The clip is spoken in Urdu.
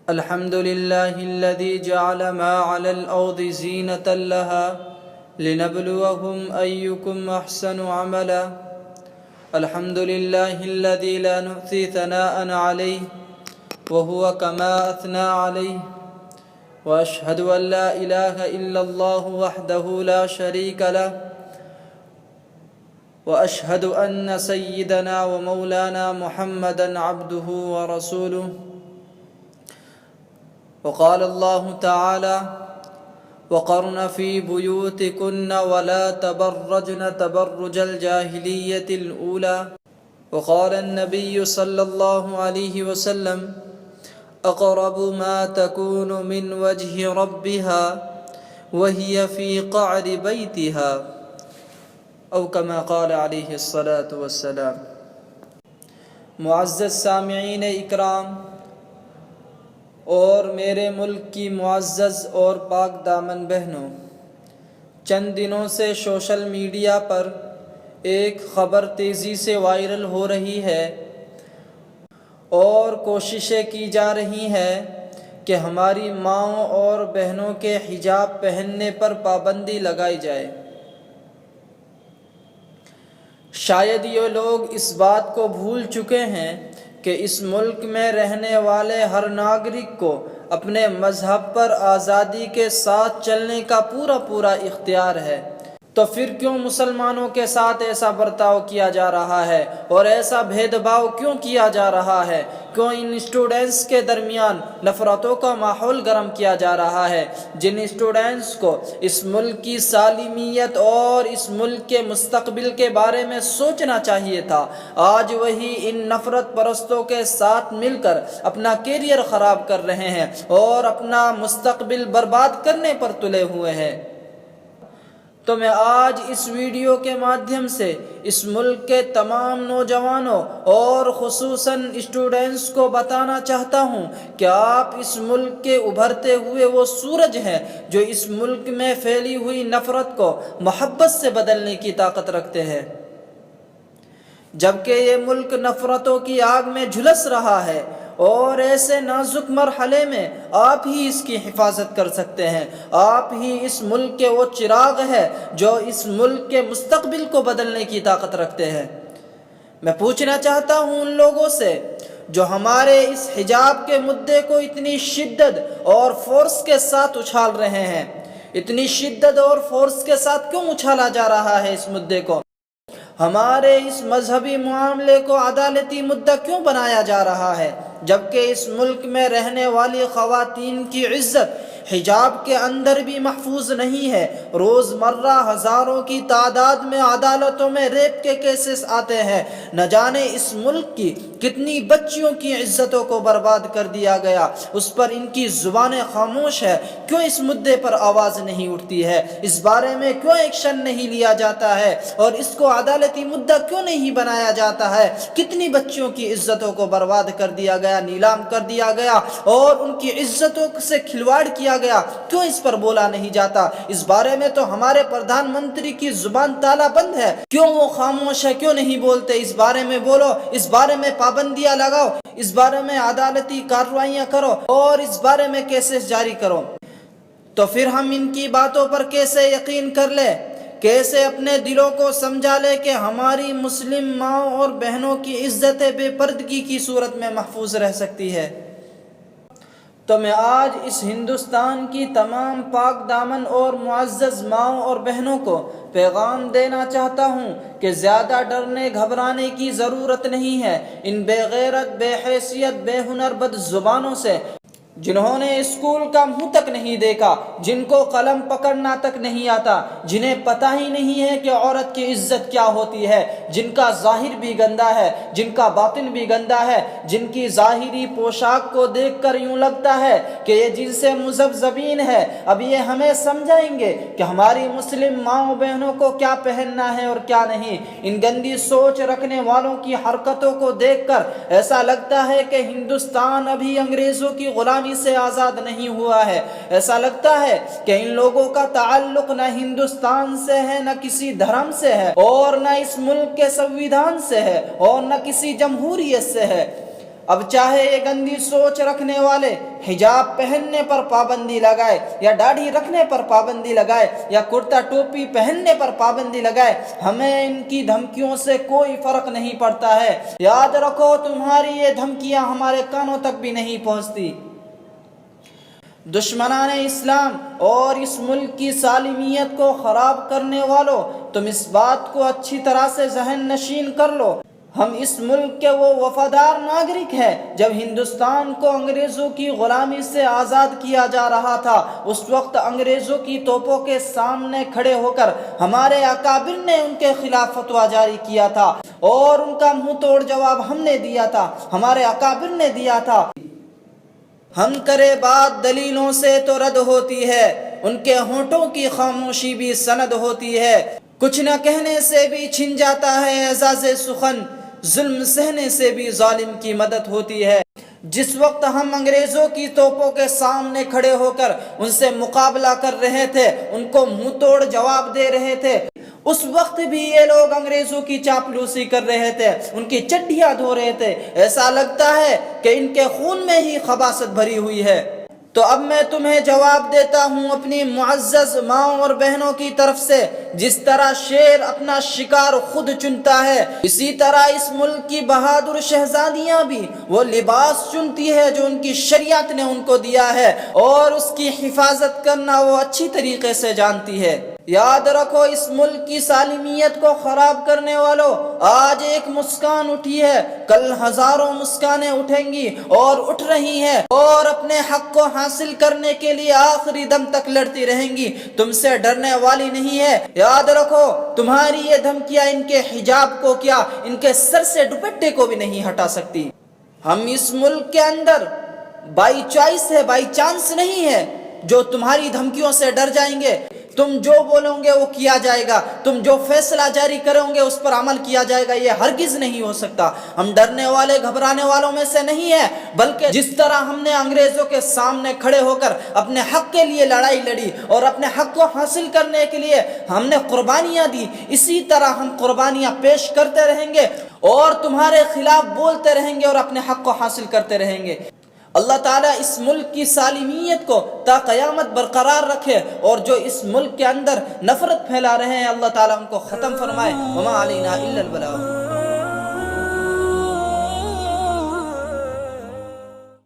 الحمد لله الذي جعل ما على الأرض زينة لها لنبلوهم أيكم أحسن عملا. الحمد لله الذي لا نحصي ثناء عليه وهو كما أثنى عليه. وأشهد أن لا إله إلا الله وحده لا شريك له. وأشهد أن سيدنا ومولانا محمدا عبده ورسوله. وقال الله تعالى: وقرن في بيوتكن ولا تبرجن تبرج الجاهلية الأولى. وقال النبي صلى الله عليه وسلم: أقرب ما تكون من وجه ربها وهي في قعر بيتها، أو كما قال عليه الصلاة والسلام. معزز سامعین اکرام اور میرے ملک کی معزز اور پاک دامن بہنوں، چند دنوں سے سوشل میڈیا پر ایک خبر تیزی سے وائرل ہو رہی ہے اور کوششیں کی جا رہی ہیں کہ ہماری ماؤں اور بہنوں کے حجاب پہننے پر پابندی لگائی جائے. شاید یہ لوگ اس بات کو بھول چکے ہیں کہ اس ملک میں رہنے والے ہر ناگرک کو اپنے مذہب پر آزادی کے ساتھ چلنے کا پورا اختیار ہے. تو پھر کیوں مسلمانوں کے ساتھ ایسا برتاؤ کیا جا رہا ہے اور ایسا بھید بھاؤ کیوں کیا جا رہا ہے؟ کیوں ان اسٹوڈنٹس کے درمیان نفرتوں کا ماحول گرم کیا جا رہا ہے؟ جن اسٹوڈنٹس کو اس ملک کی سالمیت اور اس ملک کے مستقبل کے بارے میں سوچنا چاہیے تھا، آج وہی ان نفرت پرستوں کے ساتھ مل کر اپنا کیریئر خراب کر رہے ہیں اور اپنا مستقبل برباد کرنے پر تلے ہوئے ہیں. تو میں آج اس ویڈیو کے مادھیم سے اس ملک کے تمام نوجوانوں اور خصوصاً اسٹوڈنٹس کو بتانا چاہتا ہوں کہ آپ اس ملک کے ابھرتے ہوئے وہ سورج ہیں جو اس ملک میں پھیلی ہوئی نفرت کو محبت سے بدلنے کی طاقت رکھتے ہیں. جبکہ یہ ملک نفرتوں کی آگ میں جھلس رہا ہے اور ایسے نازک مرحلے میں آپ ہی اس کی حفاظت کر سکتے ہیں. آپ ہی اس ملک کے وہ چراغ ہے جو اس ملک کے مستقبل کو بدلنے کی طاقت رکھتے ہیں. میں پوچھنا چاہتا ہوں ان لوگوں سے جو ہمارے اس حجاب کے مدعے کو اتنی شدت اور فورس کے ساتھ اچھال رہے ہیں، اتنی شدت اور فورس کے ساتھ کیوں اچھالا جا رہا ہے اس مدعے کو؟ ہمارے اس مذہبی معاملے کو عدالتی مدعا کیوں بنایا جا رہا ہے، جبکہ اس ملک میں رہنے والی خواتین کی عزت حجاب کے اندر بھی محفوظ نہیں ہے؟ روزمرہ ہزاروں کی تعداد میں عدالتوں میں ریپ کے کیسز آتے ہیں. نہ جانے اس ملک کی کتنی بچیوں کی عزتوں کو برباد کر دیا گیا، اس پر ان کی زبانیں خاموش ہے. کیوں اس مدعے پر آواز نہیں اٹھتی ہے؟ اس بارے میں کیوں ایکشن نہیں لیا جاتا ہے اور اس کو عدالتی مدعا کیوں نہیں بنایا جاتا ہے؟ کتنی بچیوں کی عزتوں کو برباد کر دیا گیا، نیلام کر دیا گیا اور ان کی عزتوں سے کھلواڑ کیا گیا، کیوں اس پر بولا نہیں جاتا؟ اس بارے میں تو ہمارے پردھان منتری کی زبان تالا بند ہے. کیوں وہ خاموش ہے؟ کیوں نہیں بولتے؟ اس بارے میں بولو، اس بارے میں پابندیاں لگاؤ، اس بارے میں عدالتی کارروائیاں کرو اور اس بارے میں کیسز جاری کرو. تو پھر ہم ان کی باتوں پر کیسے یقین کر لیں؟ کیسے اپنے دلوں کو سمجھا لے کہ ہماری مسلم ماؤں اور بہنوں کی عزت بے پردگی کی صورت میں محفوظ رہ سکتی ہے؟ تو میں آج اس ہندوستان کی تمام پاک دامن اور معزز ماؤں اور بہنوں کو پیغام دینا چاہتا ہوں کہ زیادہ ڈرنے گھبرانے کی ضرورت نہیں ہے. ان بے غیرت، بے حیثیت، بے ہنر بد زبانوں سے، جنہوں نے اسکول کا منہ تک نہیں دیکھا، جن کو قلم پکڑنا تک نہیں آتا، جنہیں پتہ ہی نہیں ہے کہ عورت کی عزت کیا ہوتی ہے، جن کا ظاہر بھی گندا ہے، جن کا باطن بھی گندا ہے، جن کی ظاہری پوشاک کو دیکھ کر یوں لگتا ہے کہ یہ جن سے مذبذبین ہے. اب یہ ہمیں سمجھائیں گے کہ ہماری مسلم ماؤں بہنوں کو کیا پہننا ہے اور کیا نہیں. ان گندی سوچ رکھنے والوں کی حرکتوں کو دیکھ کر ایسا لگتا ہے کہ ہندوستان ابھی انگریزوں کی غلامی سے آزاد نہیں ہوا ہے. ایسا لگتا ہے کہ ان لوگوں کا تعلق نہ ہندوستان سے ہے، نہ کسی دھرم سے ہے، اور نہ اس ملک کے سنویدھان سے ہے، اور نہ کسی جمہوریت سے ہے. اب چاہے یہ گندی سوچ رکھنے والے حجاب پہننے پر پابندی لگائے یا داڑھی رکھنے پر پابندی لگائے یا کرتا ٹوپی پہننے پر پابندی لگائے، ہمیں ان کی دھمکیوں سے کوئی فرق نہیں پڑتا ہے۔ یاد رکھو تمہاری یہ دھمکیاں ہمارے کانوں تک بھی نہیں پہنچتی۔ دشمنان اسلام اور اس ملک کی سالمیت کو خراب کرنے والوں، تم اس بات کو اچھی طرح سے ذہن نشین کر لو، ہم اس ملک کے وہ وفادار ناگرک ہیں۔ جب ہندوستان کو انگریزوں کی غلامی سے آزاد کیا جا رہا تھا، اس وقت انگریزوں کی توپوں کے سامنے کھڑے ہو کر ہمارے اکابر نے ان کے خلاف فتویٰ جاری کیا تھا اور ان کا منہ توڑ جواب ہم نے دیا تھا، ہمارے اکابر نے دیا تھا۔ ہم کرے بات دلیلوں سے تو رد ہوتی ہے، ان کے ہونٹوں کی خاموشی بھی سند ہوتی ہے۔ کچھ نہ کہنے سے بھی چھن جاتا ہے اعزاز سخن، ظلم سہنے سے بھی ظالم کی مدد ہوتی ہے۔ جس وقت ہم انگریزوں کی توپوں کے سامنے کھڑے ہو کر ان سے مقابلہ کر رہے تھے، ان کو منہ توڑ جواب دے رہے تھے، اس وقت بھی یہ لوگ انگریزوں کی چاپلوسی کر رہے تھے، ان کی چڈیاں دھو رہے تھے۔ ایسا لگتا ہے کہ ان کے خون میں ہی خباثت بھری ہوئی ہے۔ تو اب میں تمہیں جواب دیتا ہوں اپنی معزز ماؤں اور بہنوں کی طرف سے، جس طرح شیر اپنا شکار خود چنتا ہے، اسی طرح اس ملک کی بہادر شہزادیاں بھی وہ لباس چنتی ہے جو ان کی شریعت نے ان کو دیا ہے، اور اس کی حفاظت کرنا وہ اچھی طریقے سے جانتی ہے۔ یاد رکھو اس ملک کی سالمیت کو خراب کرنے والوں، آج ایک مسکان اٹھی ہے، کل ہزاروں مسکانیں اٹھیں گی اور اٹھ رہی ہیں، اور اپنے حق کو حاصل کرنے کے لیے آخری دم تک لڑتی رہیں گی، تم سے ڈرنے والی نہیں ہے۔ یاد رکھو تمہاری یہ دھمکیاں ان کے حجاب کو کیا، ان کے سر سے دوپٹے کو بھی نہیں ہٹا سکتی۔ ہم اس ملک کے اندر بائی چوائس ہے، بائی چانس نہیں ہے جو تمہاری دھمکیوں سے ڈر جائیں گے۔ تم جو بولو گے وہ کیا جائے گا، تم جو فیصلہ جاری کرو گے اس پر عمل کیا جائے گا، یہ ہرگز نہیں ہو سکتا۔ ہم ڈرنے والے گھبرانے والوں میں سے نہیں ہیں، بلکہ جس طرح ہم نے انگریزوں کے سامنے کھڑے ہو کر اپنے حق کے لیے لڑائی لڑی اور اپنے حق کو حاصل کرنے کے لیے ہم نے قربانیاں دی، اسی طرح ہم قربانیاں پیش کرتے رہیں گے اور تمہارے خلاف بولتے رہیں گے اور اپنے حق کو حاصل کرتے رہیں گے۔ اللہ تعالیٰ اس ملک کی سالمیت کو تا قیامت برقرار رکھے، اور جو اس ملک کے اندر نفرت پھیلا رہے ہیں اللہ تعالیٰ ان کو ختم فرمائے۔ وما علینا الا البلاغ۔